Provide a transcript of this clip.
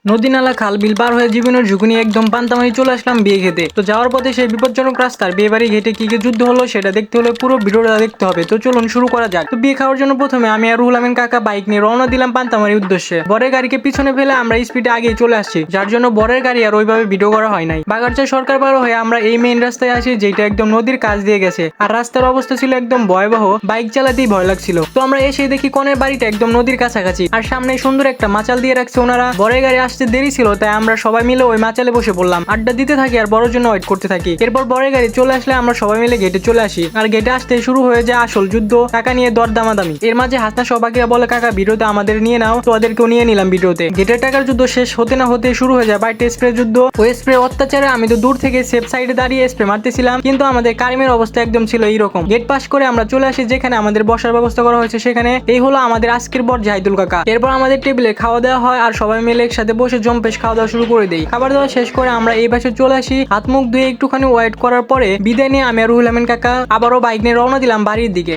নদী নালা খাল বিল পার হয়ে জীবনের ঝুঁকি নিয়ে একদম পান্তামারি চলে আসলাম বিয়ে খেতে। তো যাওয়ার পথে সেই বিপজ্জনক রাস্তার বিয়ে বাড়ি ঘেটে কি কি যুদ্ধ হলো সেটা দেখতে হলে পুরো ভিডিওটা দেখতে হবে। তো চলুন শুরু করা যাক। তো বিয়ে খাওয়ার জন্য প্রথমে আমি আর রুহুল আমিন কাকা বাইক নিয়ে রওনা দিলাম পান্তামারির উদ্দেশ্যে। বরের গাড়িকে পিছনে ফেলে আমরা স্পিডে আগেই চলে আসছি, যার জন্য বরের গাড়ি আর ওইভাবে ভিডিও করা হয় নাই। বাগারচা সরকার পার হয়ে আমরা এই মেইন রাস্তায় আসি, যেটা একদম নদীর কাছ দিয়ে গেছে। আর রাস্তার অবস্থা ছিল একদম ভয়াবহ, বাইক চালাতেই ভয় লাগছিল। তো আমরা এসে দেখি কনের বাড়িটা একদম নদীর কাছাকাছি, আর সামনে সুন্দর একটা মাচাল দিয়ে রাখছে ওনারা। বরের গাড়ি আসতে দেরি ছিল, তাই আমরা সবাই মিলে ওই মাচালে বসে পড়লাম, আড্ডা দিতে থাকি আর বড়র জন্য ওয়েট করতে থাকি। এরপর বরের গাড়ি চলে আসলে আমরা সবাই মিলে গেটে চলে আসি, আর গেটে আসতে শুরু হয়ে যায় আসল যুদ্ধ, টাকা নিয়ে দর দামাদামি। এর মাঝে হাসনা সবাইকে বলে কাকা ভিডিওতে আমাদের নিয়ে নাও, তো ওদেরকেও নিয়ে নিলাম ভিডিওতে। গেটের টাকার যুদ্ধ শেষ হতে না হতে শুরু হয়ে যায় বাইটে স্প্রে যুদ্ধ। ওই স্প্রে অত্যাচারে আমি তো দূর থেকে সেফ সাইডে দাঁড়িয়ে স্প্রে মারতেছিলাম, কিন্তু আমাদের কারিমের অবস্থা একদম ছিল এইরকম। গেট পাস করে আমরা চলে আসি যেখানে আমাদের বসার ব্যবস্থা করা হয়েছে সেখানে। এই হলো আমাদের আজকের বর জাহিদুল কাকা। এরপর আমাদের টেবিলে খাওয়া দাওয়া হয় আর সবাই মিলে একসাথে বসে জম্পেশ খাওয়া দাওয়া শুরু করে দেই। খাবার দাওয়া শেষ করে আমরা এই পাশে চলে আসি, হাত মুখ ধুয়ে একটুখানি ওয়েট করার পরে বিদায় নিয়ে আমি আর রুহুল আমিন কাকা আবারও বাইক নিয়ে রওনা দিলাম বাড়ির দিকে।